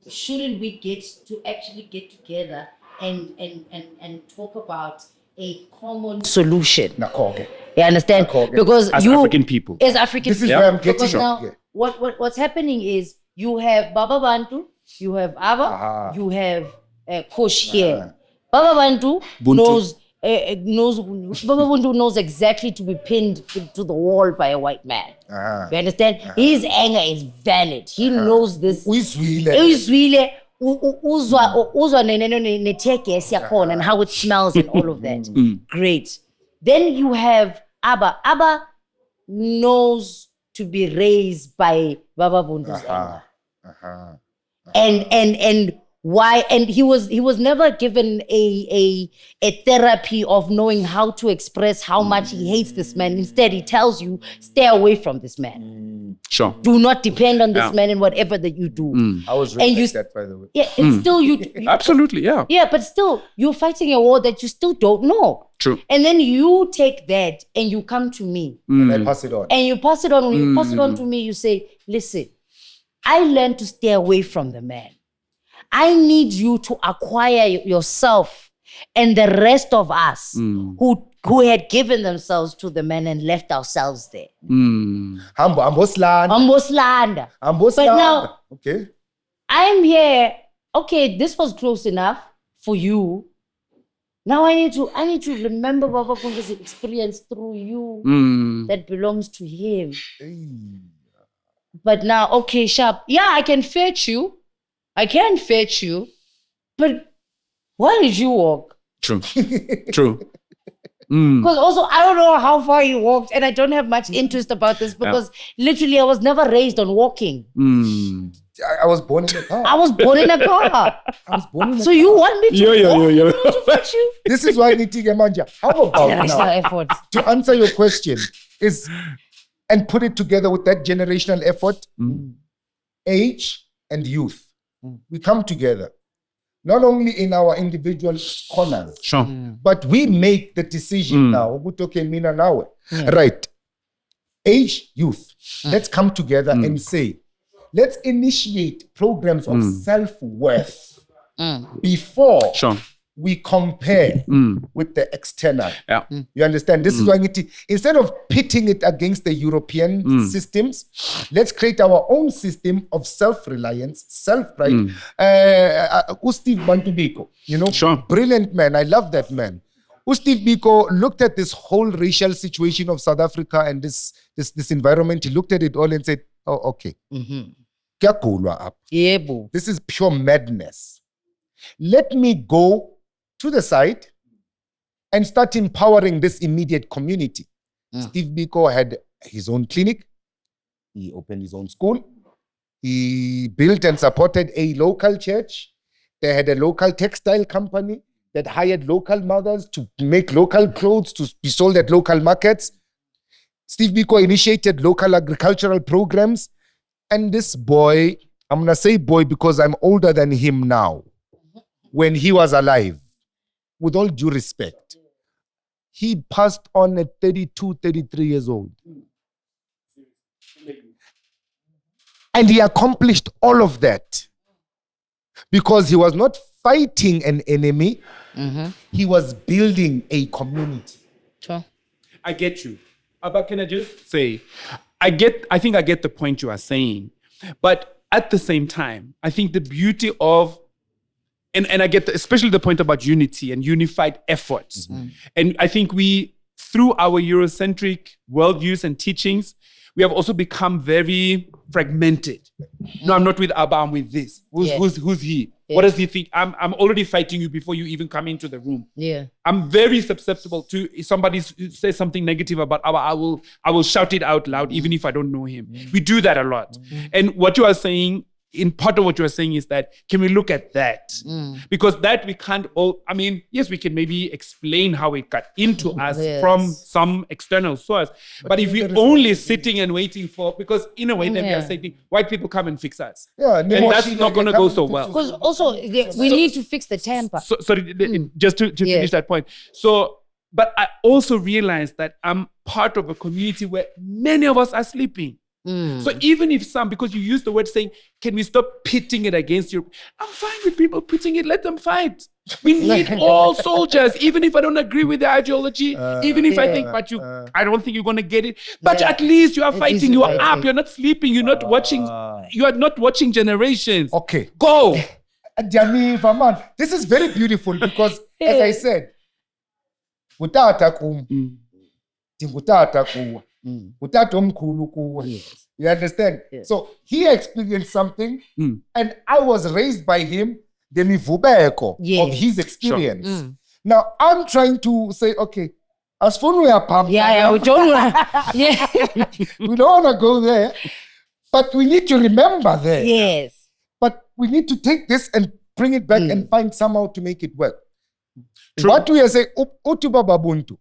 Speaker 3: shouldn't we actually get together and talk about a common solution? You understand? Because
Speaker 2: as African people.
Speaker 3: As African
Speaker 1: people. This is
Speaker 3: people.
Speaker 1: where I'm getting
Speaker 3: now, what's happening is you have Baba Bantu, you have Abba, you have Kush here. Baba Bantu knows Baba Bantu knows exactly to be pinned to the wall by a white man. You understand? His anger is valid. He knows this. Uzwa and how it smells and all of that. Great. Then you have Abba. Abba knows to be raised by Baba Buntu's anger. And why? And he was never given a therapy of knowing how to express how much he hates this man. Instead, he tells you, stay away from this man.
Speaker 2: Sure.
Speaker 3: Do not depend on this man in whatever that you do.
Speaker 1: I was raised like that, by the way.
Speaker 3: Yeah, it's still you.
Speaker 2: Absolutely, yeah.
Speaker 3: Yeah, but still, you're fighting a war that you still don't know.
Speaker 2: True.
Speaker 3: And then you take that and you come to me.
Speaker 1: And I pass it on.
Speaker 3: And you pass it on. When you pass it on to me, you say, listen, I learned to stay away from the man. I need you to acquire yourself and the rest of us who had given themselves to the man and left ourselves there. Amboslanda. But now,
Speaker 1: okay,
Speaker 3: I'm here. Okay, this was close enough for you. Now I need to remember Baba Buntu's experience through you that belongs to him. But now, okay, sharp. Yeah, I can fetch you. But why did you walk?
Speaker 2: True.
Speaker 3: Because also, I don't know how far you walked, and I don't have much interest about this because literally I was never raised on walking.
Speaker 1: I was born in a car.
Speaker 3: So you want me to fetch you?
Speaker 1: This is why Nitiga Manja. How about now? To answer your question is, and put it together with that generational effort, age and youth. We come together, not only in our individual corners, but we make the decision now. Right. Age, youth. Let's come together and say, let's initiate programs of self-worth before we compare with the external. You understand? This is why instead of pitting it against the European systems, let's create our own system of self-reliance, self-pride. Steve Bantu Biko, brilliant man. I love that man. Steve Biko looked at this whole racial situation of South Africa and this environment. He looked at it all and said, oh, okay. This is pure madness. Let me go to the side and start empowering this immediate community. Steve Biko had his own clinic. He opened his own school. He built and supported a local church. They had a local textile company that hired local mothers to make local clothes to be sold at local markets. Steve Biko initiated local agricultural programs. And this boy, I'm going to say boy because I'm older than him now, when he was alive, with all due respect, he passed on at 32, 33 years old. And he accomplished all of that because he was not fighting an enemy. He was building a community.
Speaker 3: Sure.
Speaker 2: I get you. But can I just say, I think I get the point you are saying. But at the same time, I think the beauty of, and I get especially the point about unity and unified efforts. And I think we, through our Eurocentric worldviews and teachings, we have also become very fragmented. No, I'm not with Abba, I'm with this. Who's he? Yeah. What does he think? I'm already fighting you before you even come into the room.
Speaker 3: Yeah.
Speaker 2: I'm very susceptible to if somebody says something negative about Abba, I will shout it out loud, even if I don't know him. We do that a lot. And what you are saying, in part of what you are saying is that, can we look at that? Because that we can't all, I mean, yes, we can maybe explain how it got into us from some external source. But if we're only sitting and waiting for, because in a way then we are saying, white people come and fix us. And that's not going to go so well.
Speaker 3: Because also, we need to fix the temper.
Speaker 2: Just to finish that point. So, but I also realize that I'm part of a community where many of us are sleeping. So even if some, because you use the word saying, can we stop pitting it against you? I'm fine with people pitting it. Let them fight. We need all soldiers, even if I don't agree with the ideology, even if I think, but I don't think you're going to get it. But at least you are fighting. You are up. You're not sleeping. You're not watching. You are not watching generations.
Speaker 1: Okay.
Speaker 2: Go.
Speaker 1: This is very beautiful because, as I said, you understand?
Speaker 3: Yes.
Speaker 1: So he experienced something, and I was raised by him, the mivubeko of his experience.
Speaker 3: Sure.
Speaker 1: Now I'm trying to say, okay, as fun we are pumped,
Speaker 3: we don't
Speaker 1: we don't want to go there, but we need to remember there.
Speaker 3: Yes.
Speaker 1: But we need to take this and bring it back and find somehow to make it work.
Speaker 2: True.
Speaker 1: What we are saying, Dr Baba Bantu,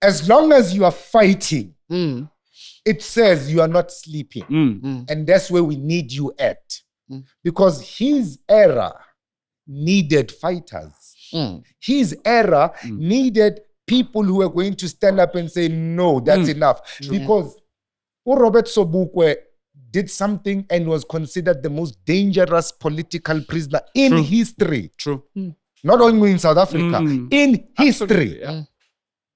Speaker 1: as long as you are fighting, it says you are not sleeping. And that's where we need you at. Because his era needed fighters. His era needed people who were going to stand up and say, no, that's enough. Because Robert Sobukwe did something and was considered the most dangerous political prisoner in history.
Speaker 2: True.
Speaker 1: Not only in South Africa, in history.
Speaker 2: Yeah.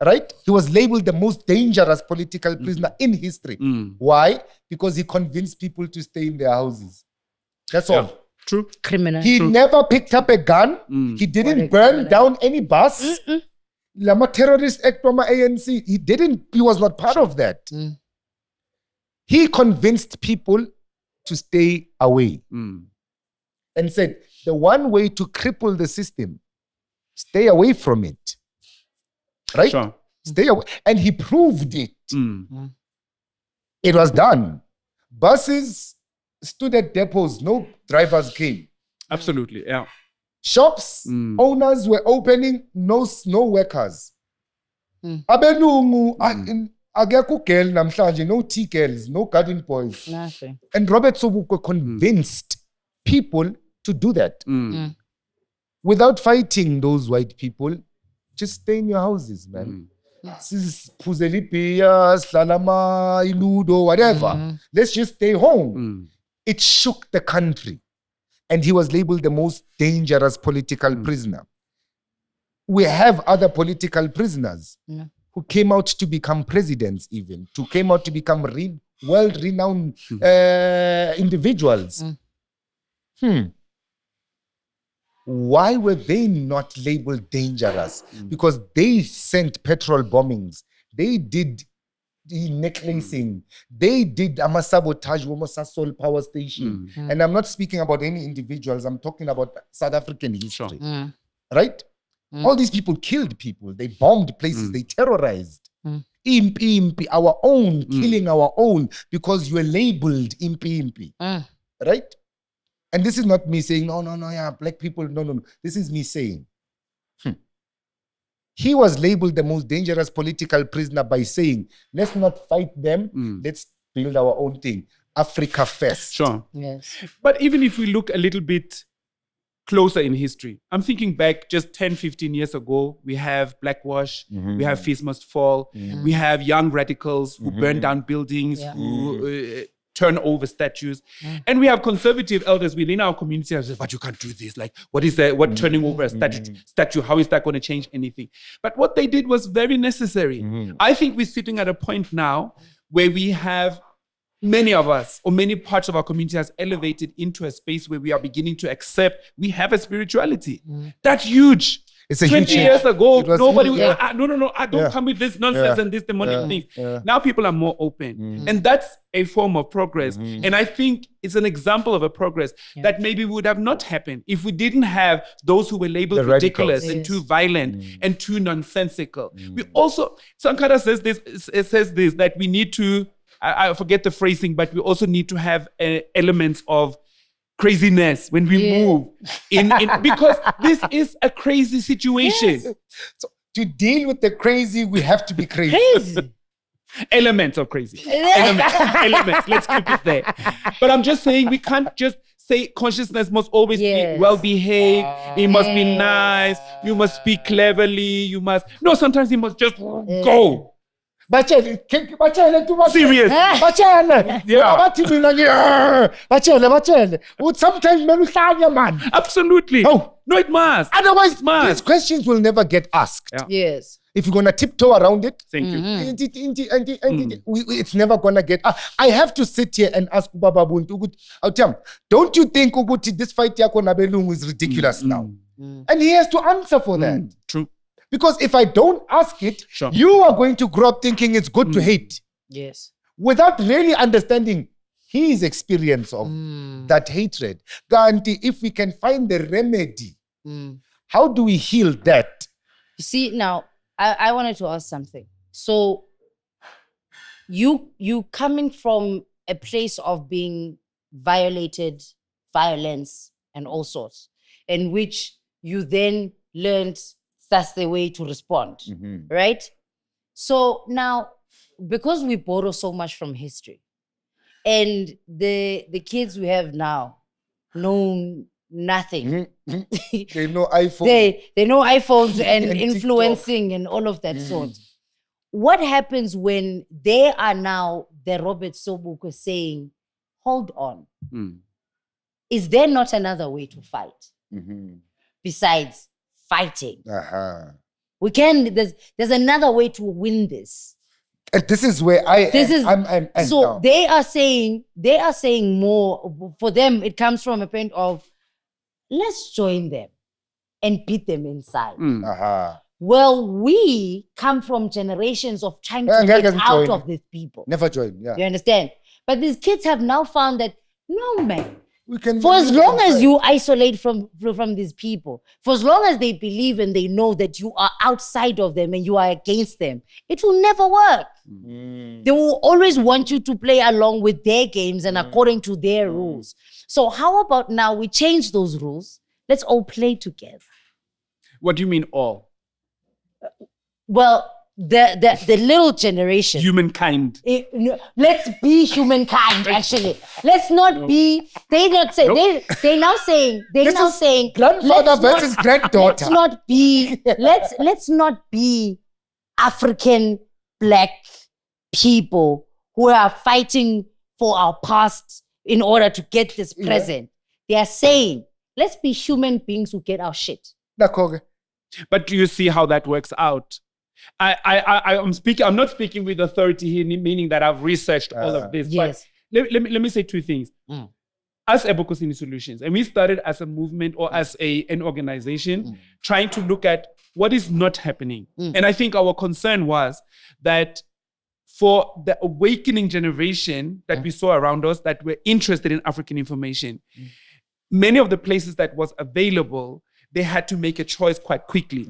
Speaker 1: Right? He was labeled the most dangerous political prisoner in history. Why? Because he convinced people to stay in their houses. That's all.
Speaker 2: True.
Speaker 3: Criminal.
Speaker 1: He never picked up a gun. He didn't burn down any bus. Lama terrorist act from ANC. He was not part of that. He convinced people to stay away. And said, the one way to cripple the system, stay away from it. Right?
Speaker 2: Sure.
Speaker 1: Stay away. And he proved it. It was done. Buses stood at depots. No drivers came.
Speaker 2: Absolutely. Yeah.
Speaker 1: Shops, owners were opening. No workers. Abelungu, agekho girl namhlanje, no tea girls, no garden boys.
Speaker 3: Nothing.
Speaker 1: And Robert Sobukwe convinced people to do that. Without fighting those white people. Just stay in your houses, man. Puzeli beer, slalama, iludo, whatever. Let's just stay home. It shook the country. And he was labeled the most dangerous political prisoner. We have other political prisoners who came out to become presidents even, who came out to become world-renowned individuals. Why were they not labeled dangerous? Because they sent petrol bombings. They did necklacing. They did sabotage soul power station. And I'm not speaking about any individuals. I'm talking about South African history. Right? All these people killed people. They bombed places. They terrorized. Impi, our own, killing our own because you were labeled impi. Right? And this is not me saying, no, yeah, black people, no. This is me saying, he was labeled the most dangerous political prisoner by saying, let's not fight them, let's build our own thing. Africa first.
Speaker 2: Sure.
Speaker 3: Yes.
Speaker 2: But even if we look a little bit closer in history, I'm thinking back just 10, 15 years ago, we have Blackwash, we have Feast Must Fall, we have young radicals who burn down buildings, who turn over statues. And we have conservative elders within our community who say, but you can't do this. Like, what is that? What turning over a statue? How is that going to change anything? But what they did was very necessary. I think we're sitting at a point now where we have many of us or many parts of our community has elevated into a space where we are beginning to accept we have a spirituality. That's huge.
Speaker 1: It's a
Speaker 2: 20
Speaker 1: huge
Speaker 2: years ago, nobody
Speaker 1: huge,
Speaker 2: was, no, I don't come with this nonsense and this demonic thing. Now people are more open. And that's a form of progress. And I think it's an example of a progress that maybe would have not happened if we didn't have those who were labeled ridiculous and too violent and too nonsensical. We also, Sankara says this, that we need to, I forget the phrasing, but we also need to have elements of craziness when we move in because this is a crazy situation.
Speaker 1: So to deal with the crazy, we have to be crazy.
Speaker 2: Elements of crazy. Elements. Let's keep it there. But I'm just saying we can't just say consciousness must always be well behaved. It must be nice. You must speak cleverly. You must. No, sometimes it must just go.
Speaker 1: Serious. Sometimes man.
Speaker 2: Absolutely.
Speaker 1: Oh.
Speaker 2: No, it must.
Speaker 1: Otherwise, these questions will never get asked.
Speaker 3: Yes.
Speaker 1: If you're gonna tiptoe around it,
Speaker 2: thank you.
Speaker 1: It's never gonna get. I have to sit here and ask Baba Bantu. Don't you think this fight is ridiculous now? And he has to answer for that.
Speaker 2: True.
Speaker 1: Because if I don't ask it, you are going to grow up thinking it's good to hate.
Speaker 3: Yes.
Speaker 1: Without really understanding his experience of that hatred. Ganti, if we can find the remedy, how do we heal that?
Speaker 3: You see, now, I wanted to ask something. So, you coming from a place of being violated, violence, and all sorts, in which you then learned that's the way to respond, right? So now, because we borrow so much from history, and the kids we have now know nothing.
Speaker 1: They know iPhones.
Speaker 3: They know iPhones and influencing TikTok and all of that sort. What happens when they are now the Robert Sobukwe saying, hold on, is there not another way to fight besides fighting? We can. There's another way to win this.
Speaker 1: And this is where
Speaker 3: so they are saying more. For them, it comes from a point of let's join them and beat them inside. Well, we come from generations of trying to get out of these people.
Speaker 1: Never join. Yeah.
Speaker 3: You understand? But these kids have now found that no, man.
Speaker 1: We can,
Speaker 3: for as long as you isolate from these people, for as long as they believe and they know that you are outside of them and you are against them, it will never work. They will always want you to play along with their games and according to their rules. So how about now we change those rules? Let's all play together.
Speaker 2: What do you mean all?
Speaker 3: Well, the little generation.
Speaker 2: Humankind.
Speaker 3: Let's be humankind, actually. Let's not be, they're now saying
Speaker 1: grandfather versus granddaughter.
Speaker 3: Let's not be African black people who are fighting for our past in order to get this present. They are saying, let's be human beings who get our shit.
Speaker 2: But do you see how that works out? I'm speaking. I'm not speaking with authority here, meaning that I've researched all of this.
Speaker 3: Yes.
Speaker 2: But let me say two things. As Ebokosini Solutions, and we started as a movement or as an organization trying to look at what is not happening. And I think our concern was that for the awakening generation that we saw around us that were interested in African information, many of the places that was available, they had to make a choice quite quickly.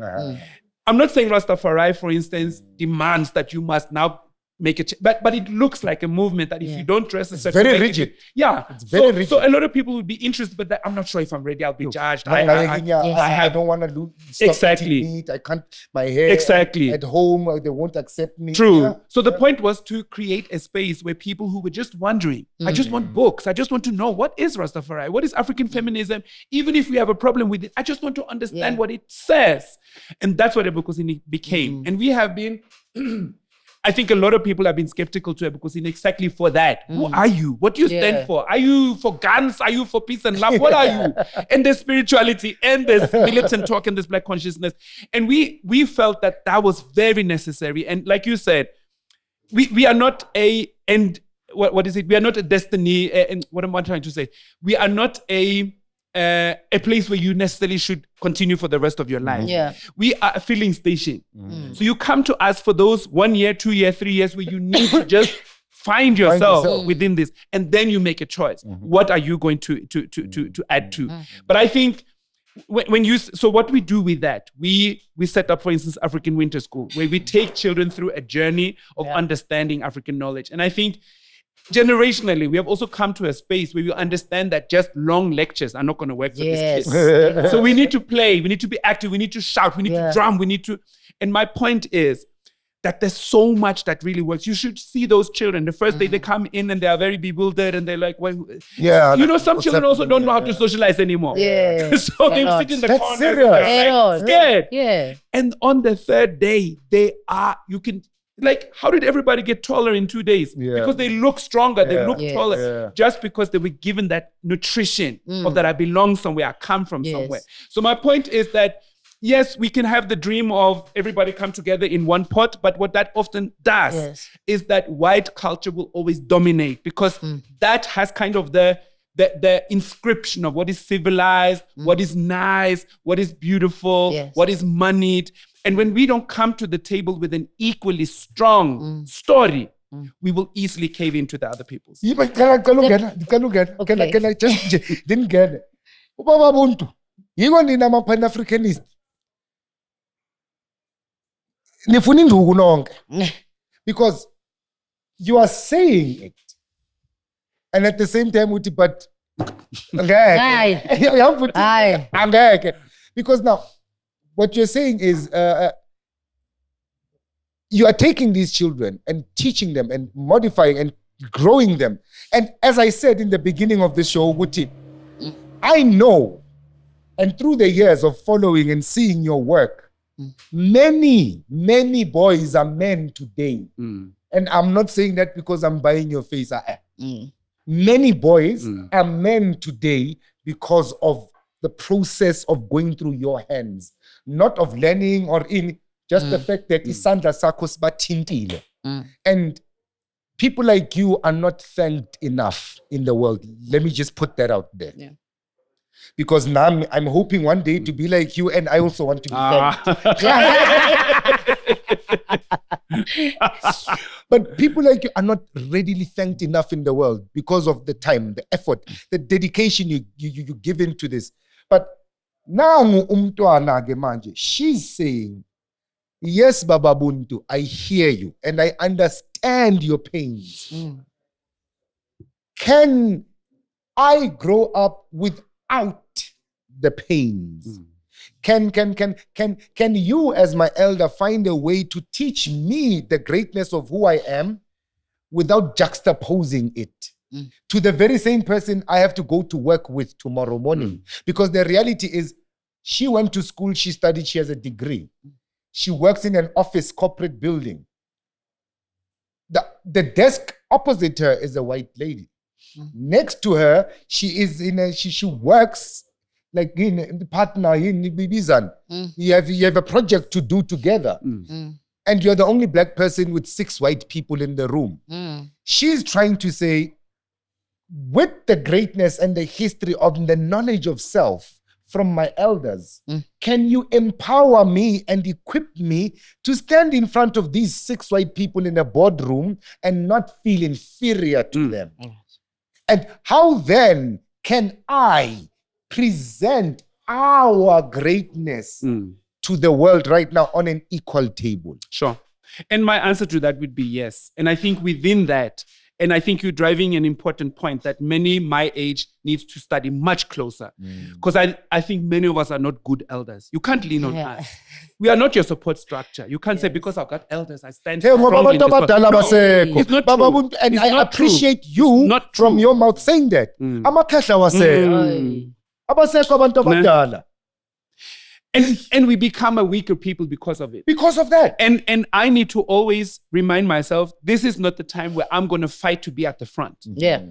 Speaker 2: I'm not saying Rastafari, for instance, demands that you must now make a but it looks like a movement that if you don't dress a certain way,
Speaker 1: very rigid.
Speaker 2: It's very rigid. So a lot of people would be interested, but I'm not sure if I'm ready. I'll be judged.
Speaker 1: I don't want to do
Speaker 2: exactly.
Speaker 1: I can't. My hair at home. They won't accept me.
Speaker 2: True. Yeah. So the point was to create a space where people who were just wondering, I just want books. I just want to know what is Rastafari, what is African feminism. Even if we have a problem with it, I just want to understand what it says, and that's what the Ebukhosini became. And we have been. I think a lot of people have been skeptical to Ebukhosini exactly for that. Who are you? What do you stand for? Are you for guns? Are you for peace and love? What are you? And there's spirituality, and there's militant talk, and there's Black consciousness. And we felt that was very necessary. And like you said, we are not what is it? We are not a destiny. And what am I trying to say? We are not a place where you necessarily should continue for the rest of your life. We are a filling station. So you come to us for those 1 year, 2 year, 3 years where you need to just find yourself within this, and then you make a choice. What are you going to add to? But I think so what we do with that, we set up, for instance, African Winter School, where we take children through a journey of understanding African knowledge. And I think generationally, we have also come to a space where we understand that just long lectures are not going to work for these kids. So we need to play, we need to be active, we need to shout, we need to drum, we need to... And my point is that there's so much that really works. You should see those children. The first day they come in and they are very bewildered and they're like, well, some children also don't know how to socialize anymore. So they sit in the corner, scared. And on the third day, how did everybody get taller in 2 days? Because they look stronger, they look taller, just because they were given that nutrition of that I belong somewhere, I come from somewhere. So my point is that, yes, we can have the dream of everybody come together in one pot, but what that often does is that white culture will always dominate, because that has kind of the inscription of what is civilized, what is nice, what is beautiful, what is moneyed. And when we don't come to the table with an equally strong story, we will easily cave into the other people's.
Speaker 1: Can I just didn't get it? Baba Bantu, you want to Pan-Africanist. Because you are saying it, and at the same time, but because now what you're saying is you are taking these children and teaching them and modifying and growing them. And as I said in the beginning of the show, Guti, I know, and through the years of following and seeing your work, many boys are men today. And I'm not saying that because I'm buying your face. Many boys are men today because of the process of going through your hands, not of learning or in just the fact that isandla sakho sibathintile. And people like you are not thanked enough in the world. Let me just put that out there. Because now I'm hoping one day to be like you, and I also want to be thanked. But people like you are not readily thanked enough in the world because of the time, the effort, the dedication you give into this. But now she's saying, yes, Baba Bantu, I hear you and I understand your pains. Can I grow up without the pains? Can you, as my elder, find a way to teach me the greatness of who I am without juxtaposing it to the very same person I have to go to work with tomorrow morning? Because the reality is, she went to school, she studied, she has a degree. She works in an office corporate building. The desk opposite her is a white lady. Next to her, she works like in the partner in Bibizan. You have a project to do together. And you're the only black person with 6 white people in the room. She's trying to say, with the greatness and the history of the knowledge of self from my elders? Can you empower me and equip me to stand in front of these 6 white people in a boardroom and not feel inferior to them? And how then can I present our greatness to the world right now on an equal table?
Speaker 2: Sure. And my answer to that would be yes. And I think within that, and I think you're driving an important point that many my age needs to study much closer. Because I think many of us are not good elders. You can't lean on us. We are not your support structure. You can't say, because I've got elders, I stand strongly in this world. No, it's not true.
Speaker 1: And
Speaker 2: It's
Speaker 1: I
Speaker 2: not true.
Speaker 1: appreciate you
Speaker 2: not
Speaker 1: from
Speaker 2: true.
Speaker 1: your mouth saying that. Amakhehla wase. Abasekho abantu abadala.
Speaker 2: And we become a weaker people because of it.
Speaker 1: Because of that.
Speaker 2: And I need to always remind myself, this is not the time where I'm going to fight to be at the front.
Speaker 3: Yeah.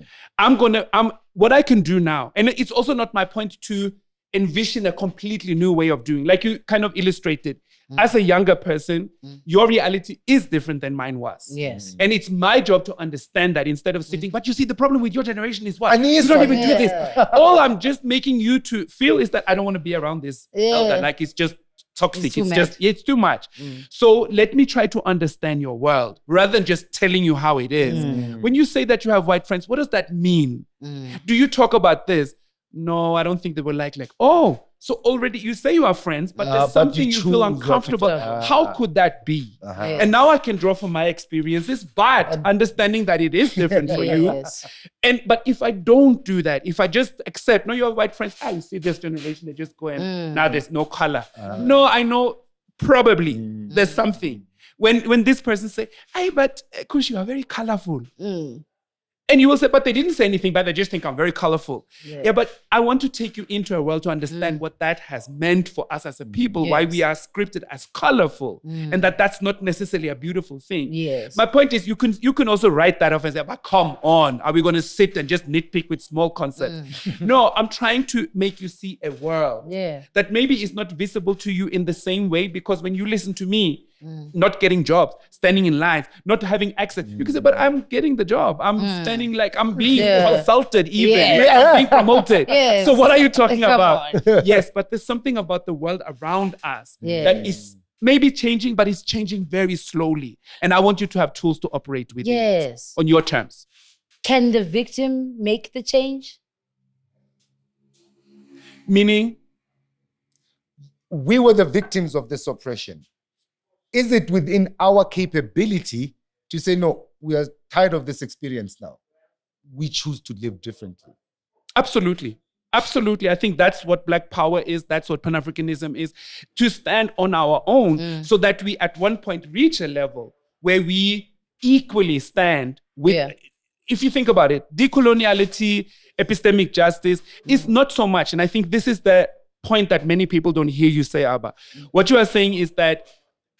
Speaker 2: What I can do now, and it's also not my point to envision a completely new way of doing, like you kind of illustrated. As a younger person, your reality is different than mine was.
Speaker 3: Yes.
Speaker 2: And it's my job to understand that instead of sitting, but you see, the problem with your generation is what?
Speaker 1: And
Speaker 2: You don't even do this. All I'm just making you to feel is that I don't want to be around this elder. Like it's just toxic. It's too much. So let me try to understand your world rather than just telling you how it is. When you say that you have white friends, what does that mean? Do you talk about this? No, I don't think they were like, oh, so already you say you are friends, but there's something you feel uncomfortable. How could that be? And now I can draw from my experiences, but understanding that it is different for you. But if I don't do that, if I just accept, no, you're white friends, you see this generation, they just go and now there's no color. No, I know probably there's something. When this person say, hey, but Kush, you are very colorful. And you will say, but they didn't say anything, but they just think I'm very colorful. Yeah, but I want to take you into a world to understand what that has meant for us as a people, why we are scripted as colorful, and that's not necessarily a beautiful thing.
Speaker 3: Yes.
Speaker 2: My point is, you can also write that off and say, but come on, are we going to sit and just nitpick with small concepts? No, I'm trying to make you see a world that maybe is not visible to you in the same way, because when you listen to me, not getting jobs, standing in lines, not having access. You can say, but I'm getting the job. I'm standing like I'm being consulted even. I'm being promoted. So what are you talking about? Yes, but there's something about the world around us that is maybe changing, but it's changing very slowly. And I want you to have tools to operate with it on your terms.
Speaker 3: Can the victim make the change?
Speaker 2: Meaning?
Speaker 1: We were the victims of this oppression. Is it within our capability to say, no, we are tired of this experience now? We choose to live differently.
Speaker 2: Absolutely. Absolutely. I think that's what Black Power is. That's what Pan-Africanism is. To stand on our own so that we at one point reach a level where we equally stand with, if you think about it, decoloniality, epistemic justice is not so much. And I think this is the point that many people don't hear you say, Abba. What you are saying is that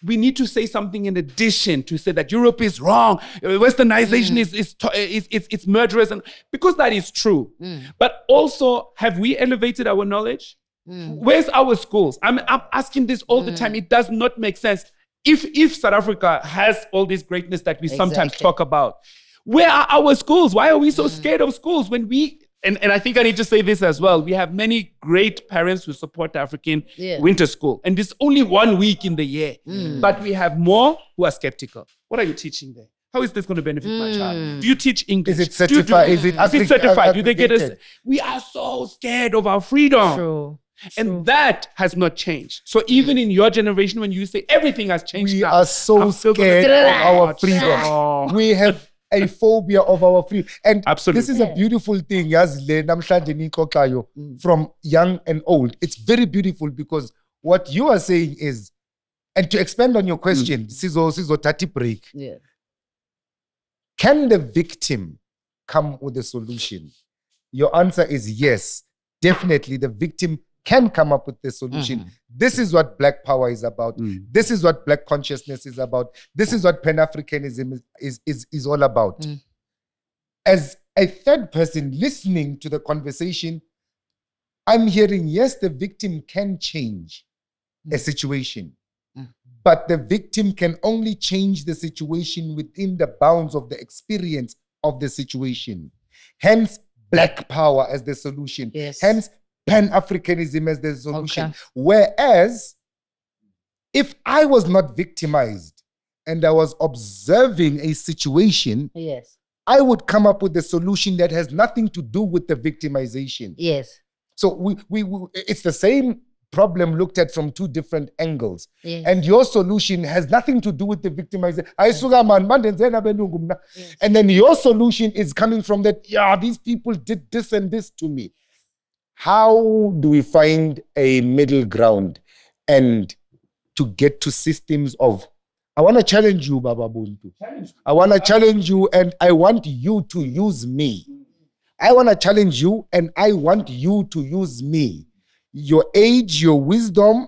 Speaker 2: we need to say something in addition to say that Europe is wrong, Westernization is murderous, and because that is true. But also, have we elevated our knowledge? Where's our schools? I'm asking this all the time. It does not make sense. If South Africa has all this greatness that we sometimes talk about, where are our schools? Why are we so scared of schools when we... And I think I need to say this as well. We have many great parents who support the African winter school. And it's only 1 week in the year. But we have more who are skeptical. What are you teaching there? How is this going to benefit my child? Do you teach English?
Speaker 1: Is it certified? Is it
Speaker 2: certified? Do they get us? We are so scared of our freedom.
Speaker 3: True.
Speaker 2: And that has not changed. So even in your generation, when you say everything has changed,
Speaker 1: we are so scared of our freedom. We have a phobia of our freedom. And this is a beautiful thing, from young and old. It's very beautiful because what you are saying is, and to expand on your question, Sizo Tati break. Can the victim come with a solution? Your answer is yes. Definitely, the victim can come up with the solution. This is what Black Power is about. This is what Black consciousness is about. This is what Pan-Africanism is all about. As a third person listening to the conversation, I'm hearing, yes, the victim can change a situation, but the victim can only change the situation within the bounds of the experience of the situation. Hence, Black Power as the solution. Hence, Pan-Africanism as the solution.
Speaker 3: Okay.
Speaker 1: Whereas, if I was not victimized and I was observing a situation,
Speaker 3: Yes.
Speaker 1: I would come up with a solution that has nothing to do with the victimization.
Speaker 3: Yes.
Speaker 1: So we it's the same problem looked at from two different angles.
Speaker 3: Yes.
Speaker 1: And your solution has nothing to do with the victimization. And then your solution is coming from that, yeah, these people did this and this to me. How do we find a middle ground and to get to systems of, I want to challenge you, Baba Bantu. I want to challenge you and I want you to use me. I want to challenge you and I want you to use me. Your age, your wisdom,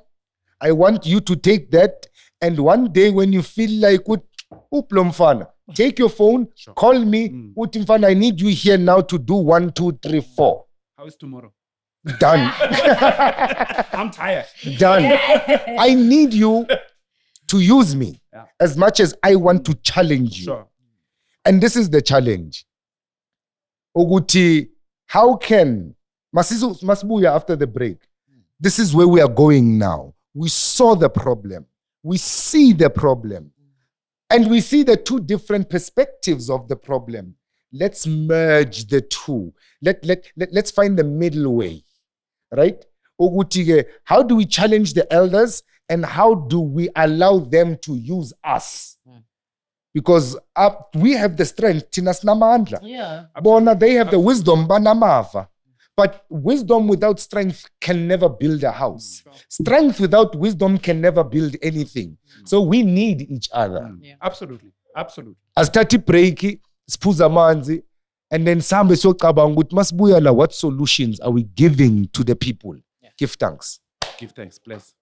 Speaker 1: I want you to take that. And one day when you feel like, take your phone, call me. I need you here now to do 1, 2, 3, 4.
Speaker 2: How is tomorrow?
Speaker 1: Done.
Speaker 2: I'm tired.
Speaker 1: Done. I need you to use me as much as I want to challenge you.
Speaker 2: Sure.
Speaker 1: And this is the challenge. Oguti, how can Masbuya after the break? This is where we are going now. We saw the problem. We see the problem. And we see the two different perspectives of the problem. Let's merge the two. Let's find the middle way. Right? Oguti, how do we challenge the elders and how do we allow them to use us? Because we have the strength.
Speaker 3: Yeah.
Speaker 1: Bona, they have the wisdom. Banamava. But wisdom without strength can never build a house. Strength without wisdom can never build anything. So we need each other.
Speaker 2: Yeah. Absolutely. Absolutely.
Speaker 1: As tati breaki, spuza manzi, and then sambe sokabang with masbuyala, what solutions are we giving to the people? Yeah. Give thanks.
Speaker 2: Give thanks. Bless.